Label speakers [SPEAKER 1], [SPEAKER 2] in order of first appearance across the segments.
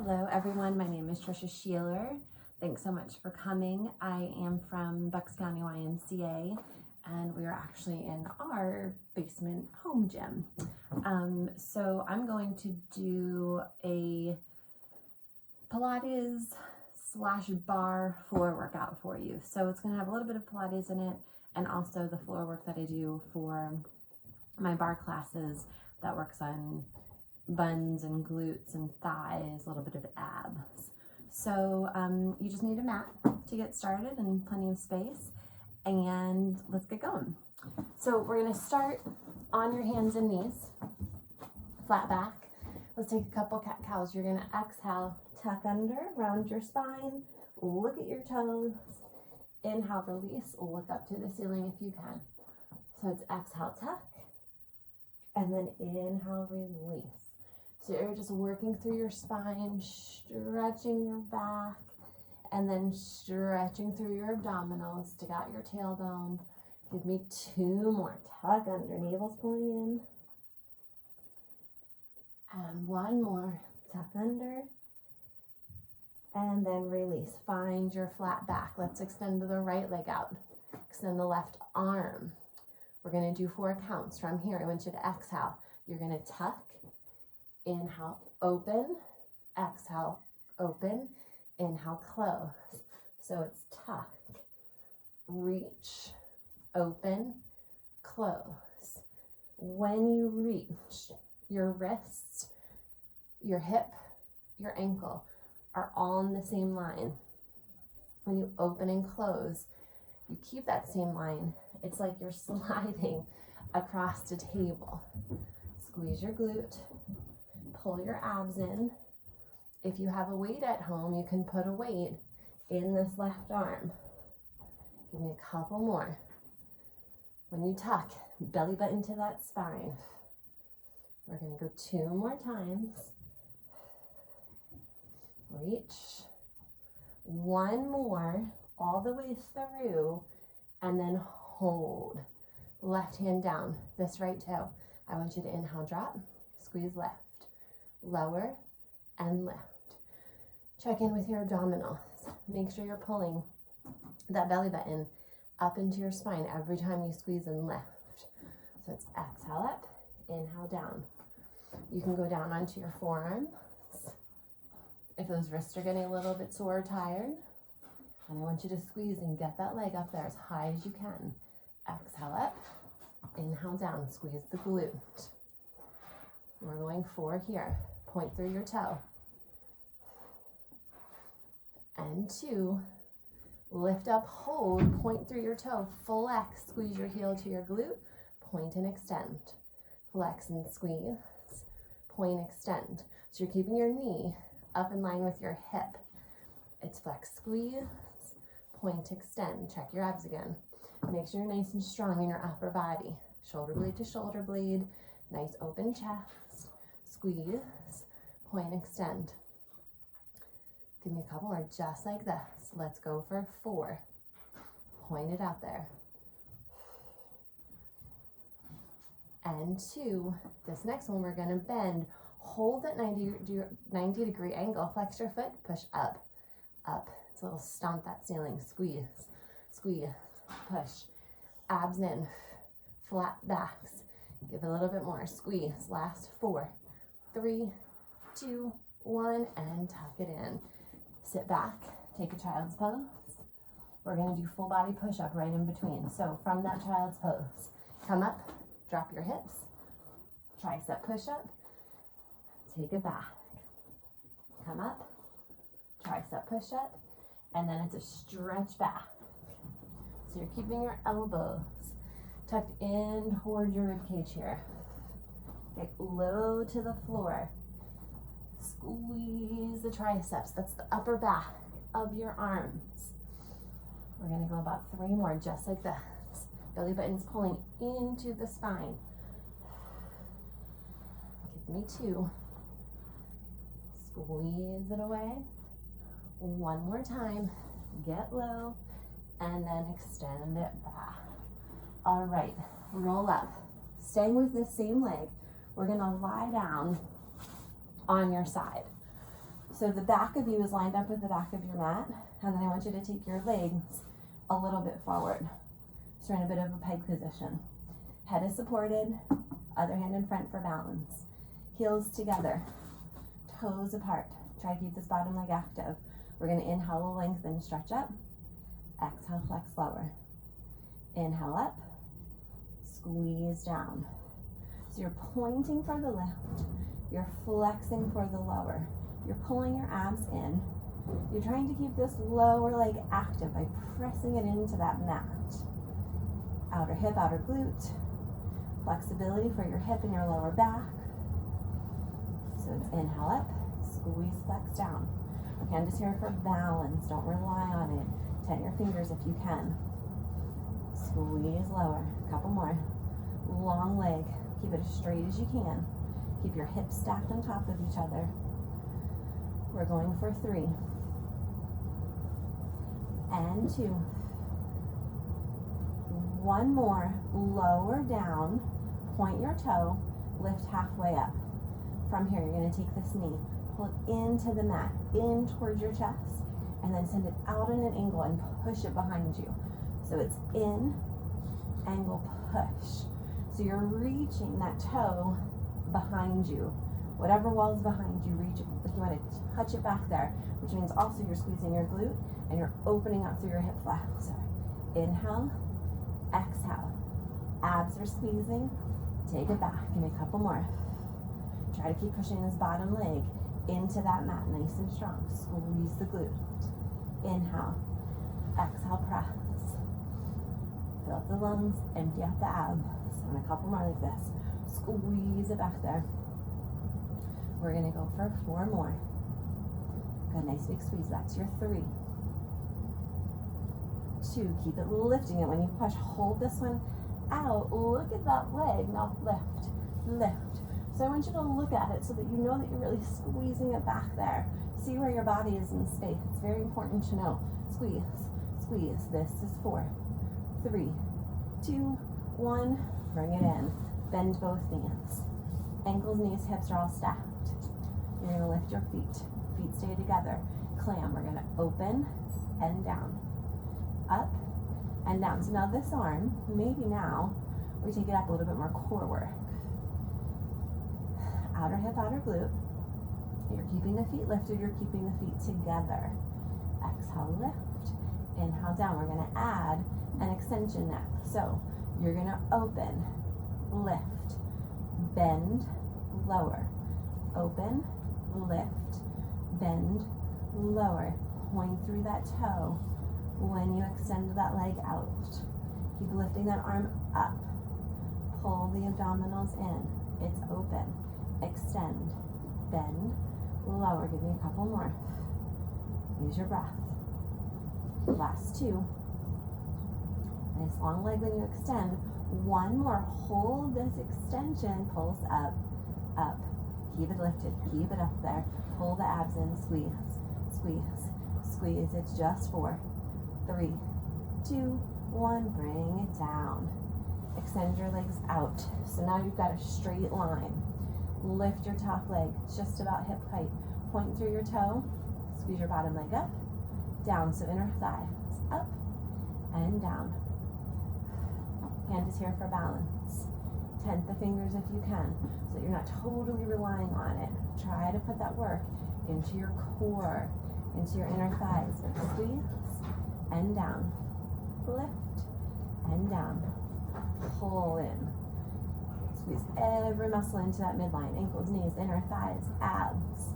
[SPEAKER 1] Hello everyone, my name is Trisha Sheeler. Thanks so much for coming. I am from Bucks County YMCA and we are actually in our basement home gym. So I'm going to do a Pilates / bar floor workout for you. So it's going to have a little bit of Pilates in it and also the floor work that I do for my bar classes that works on buns and glutes and thighs, a little bit of abs. So you just need a mat to get started and plenty of space, and let's get going. So we're going to start on your hands and knees, flat back. Let's take a couple cat cows. You're going to exhale, tuck under, round your spine, look at your toes, inhale, release, look up to the ceiling if you can. So it's exhale, tuck, and then inhale, release. So you're just working through your spine, stretching your back, and then stretching through your abdominals. Stick out your tailbone. Give me 2 more. Tuck under, navel's pulling in. And 1 more. Tuck under. And then release. Find your flat back. Let's extend the right leg out. Extend the left arm. We're going to do 4 counts from here. I want you to exhale. You're going to tuck. Inhale, open, exhale, open, inhale, close. So it's tuck, reach, open, close. When you reach, your wrists, your hip, your ankle are all in the same line. When you open and close, you keep that same line. It's like you're sliding across the table. Squeeze your glute. Pull your abs in. If you have a weight at home, you can put a weight in this left arm. Give me a couple more. When you tuck, belly button to that spine. We're going to go 2 more times. Reach. 1 more, all the way through, and then hold. Left hand down, this right toe. I want you to inhale, drop, squeeze left. Lower and lift. Check in with your abdominals. Make sure you're pulling that belly button up into your spine every time you squeeze and lift. So it's exhale up, inhale down. You can go down onto your forearms if those wrists are getting a little bit sore or tired. And I want you to squeeze and get that leg up there as high as you can. Exhale up, inhale down, squeeze the glute. We're going 4 here. Point through your toe. And 2. Lift up, hold, point through your toe. Flex, squeeze your heel to your glute. Point and extend. Flex and squeeze. Point, extend. So you're keeping your knee up in line with your hip. It's flex, squeeze, point, extend. Check your abs again. Make sure you're nice and strong in your upper body. Shoulder blade to shoulder blade. Nice open chest. Squeeze, point, extend. Give me a couple more just like this. Let's go for 4. Point it out there. And 2. This next one we're going to bend. Hold that 90 degree angle. Flex your foot. Push up. Up. It's a little stomp that ceiling. Squeeze. Squeeze. Push. Abs in. Flat backs. Give it a little bit more. Squeeze. Last 4. 3, 2, 1, and tuck it in. Sit back, take a child's pose. We're going to do full body push-up right in between. So from that child's pose, come up, drop your hips, tricep push-up, take it back. Come up, tricep push-up, and then it's a stretch back. So you're keeping your elbows tucked in towards your ribcage here. Get low to the floor. Squeeze the triceps. That's the upper back of your arms. We're going to go about 3 more, just like this. Belly button's pulling into the spine. Give me 2. Squeeze it away. 1 more time. Get low. And then extend it back. All right. Roll up. Staying with the same leg. We're going to lie down on your side. So the back of you is lined up with the back of your mat, and then I want you to take your legs a little bit forward. So you're in a bit of a peg position. Head is supported, other hand in front for balance. Heels together, toes apart. Try to keep this bottom leg active. We're gonna inhale, lengthen, stretch up. Exhale, flex lower. Inhale up, squeeze down. So you're pointing for the lift, you're flexing for the lower. You're pulling your abs in. You're trying to keep this lower leg active by pressing it into that mat. Outer hip, outer glute. Flexibility for your hip and your lower back. So it's inhale up, squeeze, flex down. Hand is here for balance, don't rely on it. Tent your fingers if you can. Squeeze lower, a couple more. Long leg, keep it as straight as you can. Keep your hips stacked on top of each other. We're going for 3. And 2. 1 more, lower down, point your toe, lift halfway up. From here, you're gonna take this knee, pull it into the mat, in towards your chest, and then send it out in an angle and push it behind you. So it's in, angle, push. So you're reaching that toe behind you. Whatever wall is behind you, reach it. If you want to touch it back there, which means also you're squeezing your glute and you're opening up through your hip flexor. Inhale, exhale. Abs are squeezing. Take it back. Give me a couple more. Try to keep pushing this bottom leg into that mat, nice and strong. Squeeze the glute. Inhale, exhale, press. Fill up the lungs, empty out the abs. And a couple more like this. Squeeze it back there. We're gonna go for 4 more. Good, nice big squeeze. That's your 3. 2, keep it lifting it. When you push, hold this one out. Look at that leg, now lift, lift. So I want you to look at it so that you know that you're really squeezing it back there. See where your body is in space. It's very important to know. Squeeze, squeeze. This is 4, 3, 2, 1. Bring it in. Bend both knees. Ankles, knees, hips are all stacked. You're gonna lift your feet. Feet stay together. Clam. We're gonna open and down. Up and down. So now this arm, maybe now, we take it up a little bit more core work. Outer hip, outer glute. You're keeping the feet lifted, you're keeping the feet together. Exhale, lift. Inhale, down. We're gonna add an extension neck. So you're gonna open, lift, bend, lower. Open, lift, bend, lower. Point through that toe when you extend that leg out. Keep lifting that arm up. Pull the abdominals in. It's open. Extend, bend, lower. Give me a couple more. Use your breath. Last 2. Nice long leg when you extend. 1 more. Hold this extension. Pulse up, up. Keep it lifted. Keep it up there. Pull the abs in. Squeeze, squeeze, squeeze. It's just 4, 3, 2, 1. Bring it down. Extend your legs out. So now you've got a straight line. Lift your top leg just about hip height. Point through your toe. Squeeze your bottom leg up, down. So inner thighs up and down. Hand is here for balance. Tent the fingers if you can, so that you're not totally relying on it. Try to put that work into your core, into your inner thighs. Squeeze and down. Lift and down. Pull in. Squeeze every muscle into that midline. Ankles, knees, inner thighs, abs.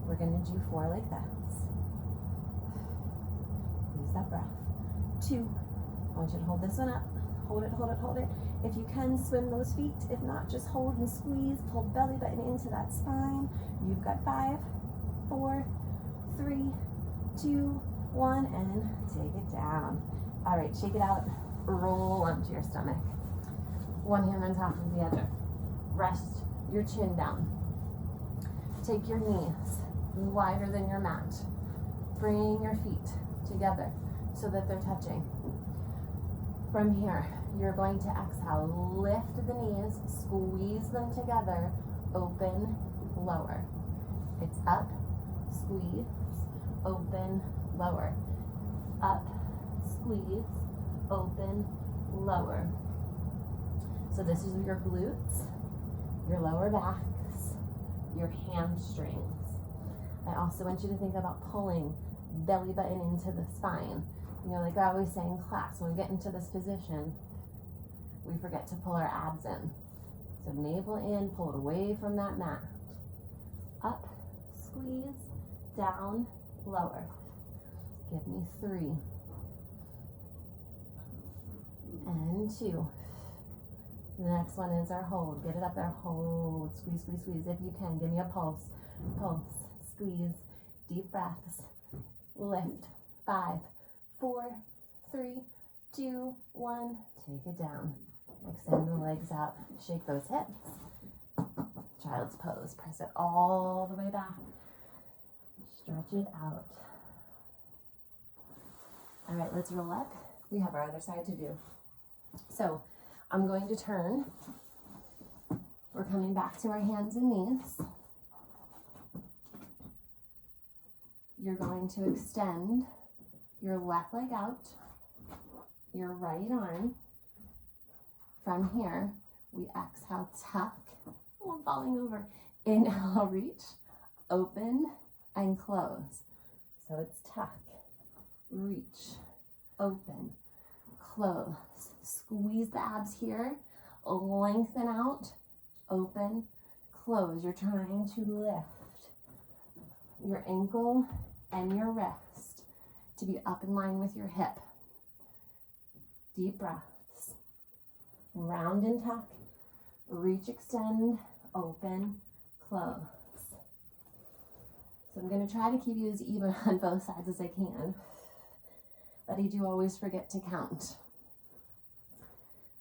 [SPEAKER 1] We're gonna do 4 like this. Use that breath. 2. I want you to hold this one up. Hold it, hold it, hold it. If you can, swim those feet. If not, just hold and squeeze. Pull belly button into that spine. You've got 5, 4, 3, 2, 1, and take it down. All right, shake it out. Roll onto your stomach. One hand on top of the other. Rest your chin down. Take your knees wider than your mat. Bring your feet together so that they're touching. From here, you're going to exhale. Lift the knees, squeeze them together, open, lower. It's up, squeeze, open, lower, up, squeeze, open, lower. So this is your glutes, your lower backs, your hamstrings. I also want you to think about pulling belly button into the spine. You know, like I always say in class, when we get into this position, we forget to pull our abs in. So navel in, pull it away from that mat. Up, squeeze, down, lower. Give me 3. And 2. The next one is our hold. Get it up there, hold, squeeze, squeeze, squeeze. If you can, give me a pulse. Pulse, squeeze, deep breaths. Lift, 5, 4, 3, 2, 1. Take it down. Extend the legs out. Shake those hips. Child's pose. Press it all the way back. Stretch it out. All right, let's roll up. We have our other side to do. So I'm going to turn. We're coming back to our hands and knees. You're going to extend your left leg out, your right arm. From here, we exhale, tuck. Oh, I'm falling over. Inhale, reach, open, and close. So it's tuck, reach, open, close. Squeeze the abs here, lengthen out, open, close. You're trying to lift your ankle and your wrist to be up in line with your hip. Deep breaths. Round and tuck, reach, extend, open, close. So I'm going to try to keep you as even on both sides as I can, but I do always forget to count.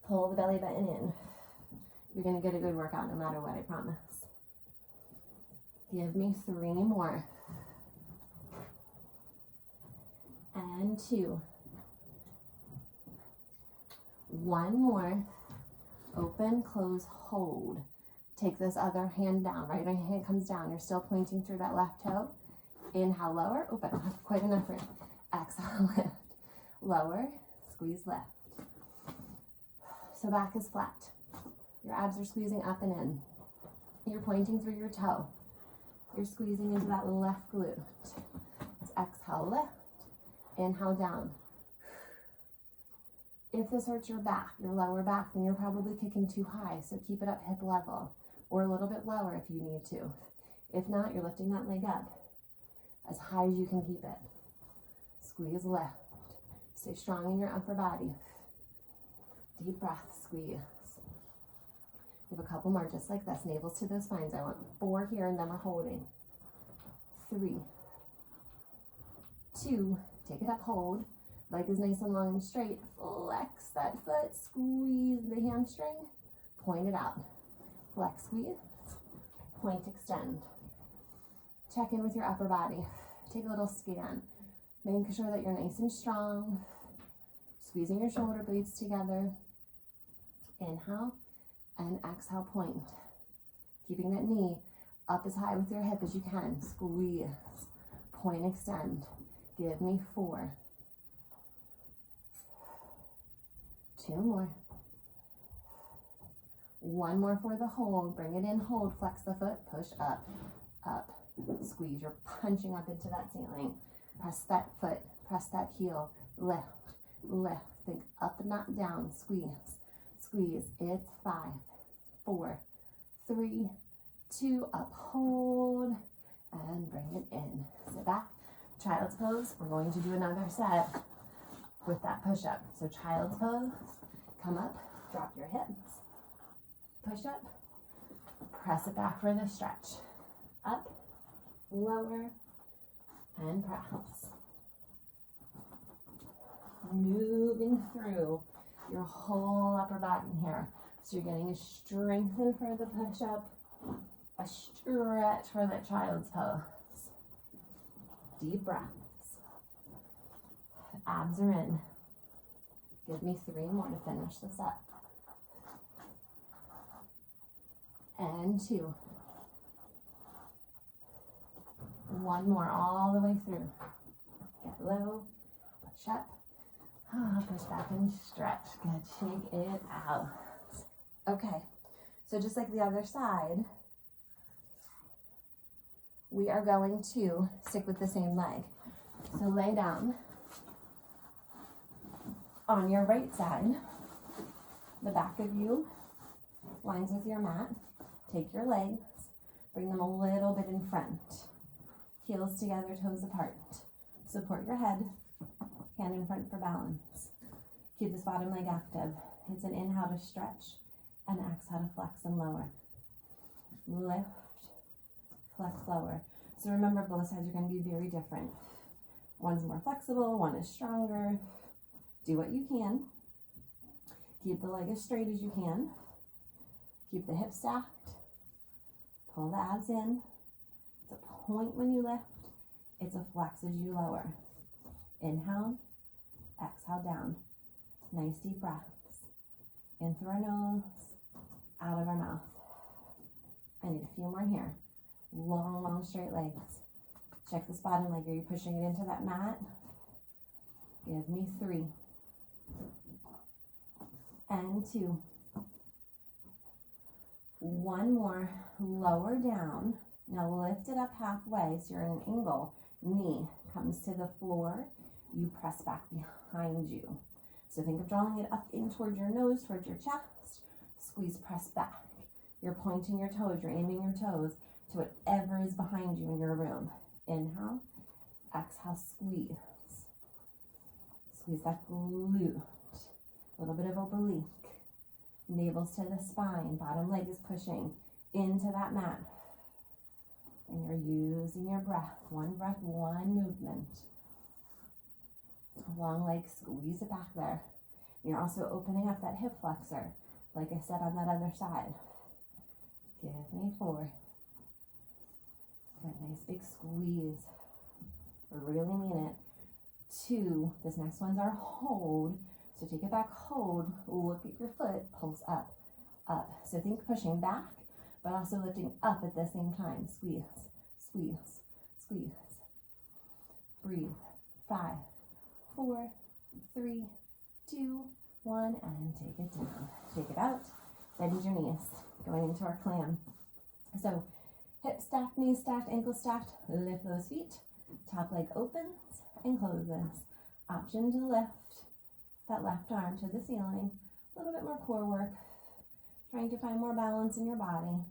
[SPEAKER 1] Pull the belly button in. You're going to get a good workout no matter what, I promise. Give me 3 more. And 2. 1 more. Open, close, hold. Take this other hand down. Right hand comes down. You're still pointing through that left toe. Inhale, lower. Open. Quite enough room. Exhale, lift. Lower. Squeeze left. So back is flat. Your abs are squeezing up and in. You're pointing through your toe. You're squeezing into that left glute. Let's exhale, lift. Inhale, down. If this hurts your back, your lower back, then you're probably kicking too high, so keep it up hip level, or a little bit lower if you need to. If not, you're lifting that leg up as high as you can keep it. Squeeze left. Stay strong in your upper body. Deep breath, squeeze. We have a couple more just like this, navels to the spines. I want 4 here, and then we're holding. 3, 2, take it up, hold. Leg is nice and long and straight. Flex that foot, squeeze the hamstring, point it out. Flex, squeeze, point, extend. Check in with your upper body. Take a little scan. Making sure that you're nice and strong. Squeezing your shoulder blades together. Inhale and exhale, point. Keeping that knee up as high with your hip as you can. Squeeze, point, extend. Give me 4. 2 more. 1 more for the hold. Bring it in, hold, flex the foot, push up, up, squeeze. You're punching up into that ceiling. Press that foot, press that heel, lift, lift. Think up and not down, squeeze, squeeze. It's 5, 4, 3, 2, up, hold, and bring it in. Sit back, child's pose. We're going to do another set with that push up. So child's pose, come up, drop your hips, push up, press it back for the stretch. Up, lower, and press. Moving through your whole upper body here. So you're getting a strengthen for the push up, a stretch for that child's pose. Deep breaths. Abs are in. Give me 3 more to finish this up. And 2. One more all the way through. Get low, push up, push back and stretch. Good, shake it out. Okay, so just like the other side, we are going to stick with the same leg. So lay down on your right side. The back of you lines with your mat. Take your legs, bring them a little bit in front. Heels together, toes apart. Support your head, hand in front for balance. Keep this bottom leg active. It's an inhale to stretch and exhale to flex and lower. Lift, flex, lower. So remember, both sides are going to be very different. One's more flexible, one is stronger. Do what you can. Keep the leg as straight as you can. Keep the hips stacked. Pull the abs in. It's a point when you lift. It's a flex as you lower. Inhale, exhale down. Nice deep breaths. In through our nose, out of our mouth. I need a few more here. Long, long straight legs. Check this bottom leg. Are you pushing it into that mat? Give me 3. And 2. One more. Lower down. Now lift it up halfway so you're in an angle. Knee comes to the floor. You press back behind you. So think of drawing it up in towards your nose, towards your chest. Squeeze, press back. You're pointing your toes. You're aiming your toes to whatever is behind you in your room. Inhale. Exhale, squeeze. Squeeze that glute. A little bit of oblique. Navel's to the spine. Bottom leg is pushing into that mat. And you're using your breath. One breath, one movement. Long leg, squeeze it back there. You're also opening up that hip flexor, like I said on that other side. Give me 4. Good, nice big squeeze. Really mean it. 2, this next one's our hold. So take it back, hold, look at your foot, pulse up, up. So think pushing back, but also lifting up at the same time. Squeeze, squeeze, squeeze. Breathe. 5, 4, 3, 2, 1, and take it down. Take it out, bend your knees, going into our clam. So hips stacked, knees stacked, ankles stacked, lift those feet. Top leg opens and closes. Option to lift that left arm to the ceiling. A little bit more core work. Trying to find more balance in your body.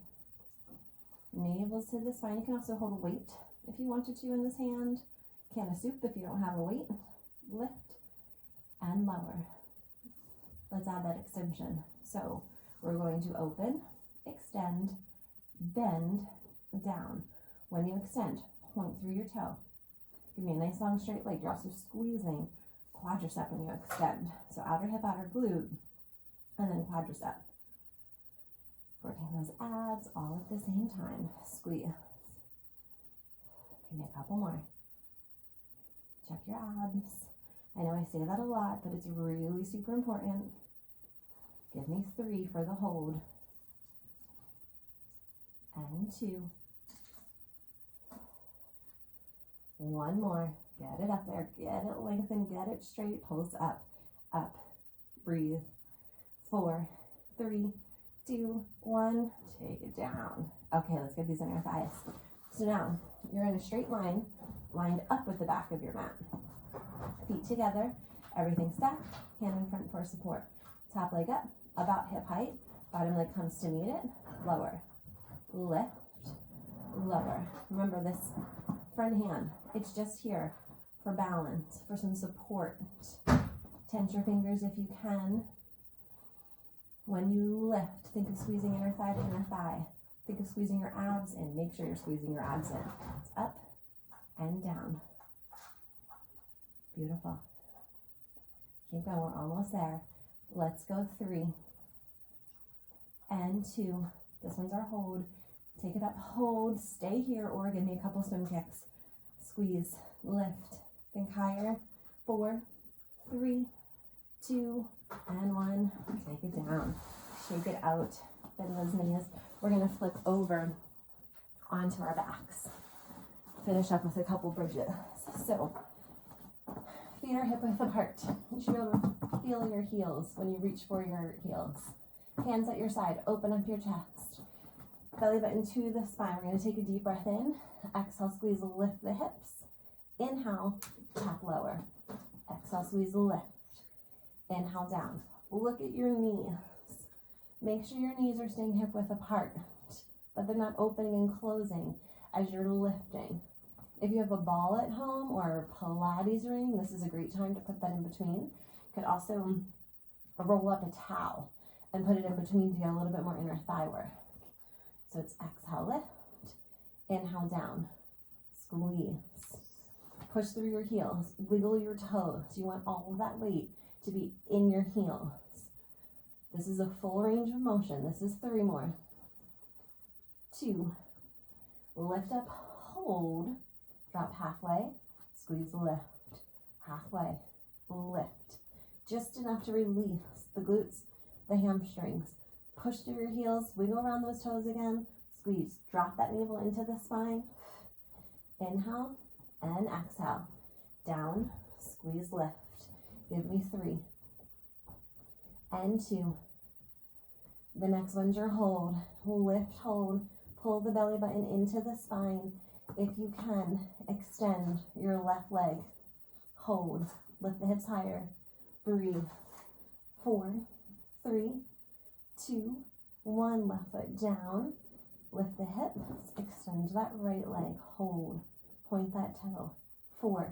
[SPEAKER 1] Navels to the spine. You can also hold a weight if you wanted to in this hand. Can of soup if you don't have a weight. Lift and lower. Let's add that extension. So we're going to open, extend, bend, down. When you extend, point through your toe. Give me a nice long straight leg. You're also squeezing quadricep when you extend. So outer hip, outer glute, and then quadricep. Working those abs all at the same time. Squeeze. Give me a couple more. Check your abs. I know I say that a lot, but it's really super important. Give me 3 for the hold. And 2. 1 more. Get it up there. Get it lengthened. Get it straight. Pulse up. Up. Breathe. 4, 3, 2, 1. Take it down. Okay, let's get these on your thighs. So now you're in a straight line, lined up with the back of your mat. Feet together. Everything stacked. Hand in front for support. Top leg up. About hip height. Bottom leg comes to meet it. Lower. Lift. Lower. Remember this front hand. It's just here for balance, for some support. Tense your fingers if you can. When you lift, think of squeezing inner thigh to inner thigh. Think of squeezing your abs in. Make sure you're squeezing your abs in. It's up and down. Beautiful. Keep going. We're almost there. Let's go 3 and 2. This one's our hold. Take it up, hold, stay here, or give me a couple swim kicks. Squeeze, lift, think higher. 4, 3, 2, and 1. Take it down. Shake it out. Bend those knees. We're going to flip over onto our backs. finish up with a couple bridges. So feet are hip width apart. You should be able to feel your heels when you reach for your heels. Hands at your side, open up your chest. Belly button to the spine. We're going to take a deep breath in. Exhale, squeeze, lift the hips. Inhale, tap lower. Exhale, squeeze, lift. Inhale, down. Look at your knees. Make sure your knees are staying hip width apart, but they're not opening and closing as you're lifting. If you have a ball at home or a Pilates ring, this is a great time to put that in between. You could also roll up a towel and put it in between to get a little bit more inner thigh work. So it's exhale, lift, inhale, down, squeeze. Push through your heels, wiggle your toes. You want all of that weight to be in your heels. This is a full range of motion. This is 3 more. 2, lift up, hold, drop halfway, squeeze, lift, halfway, lift. Just enough to release the glutes, the hamstrings. Push through your heels, wiggle around those toes again, squeeze, drop that navel into the spine. Inhale and exhale. Down, squeeze, lift. Give me 3 and 2. The next one's your hold. Lift, hold, pull the belly button into the spine. If you can, extend your left leg. Hold, lift the hips higher. Breathe. 4, 3, 2, 1. Left foot down. Lift the hips. Extend that right leg. Hold. Point that toe. 4,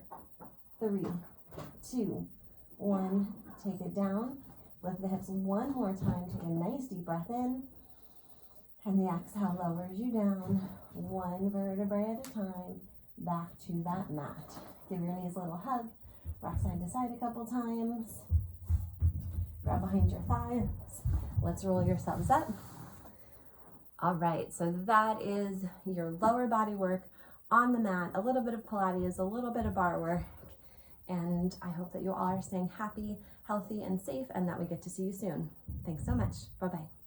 [SPEAKER 1] 3, 2, 1. Take it down. Lift the hips one more time. Take a nice deep breath in. And the exhale lowers you down. 1 vertebrae at a time. Back to that mat. Give your knees a little hug. Rock side to side a couple times. Grab behind your thighs. Let's roll yourselves up. All right, so that is your lower body work on the mat. A little bit of Pilates, a little bit of bar work. And I hope that you all are staying happy, healthy, and safe, and that we get to see you soon. Thanks so much. Bye-bye.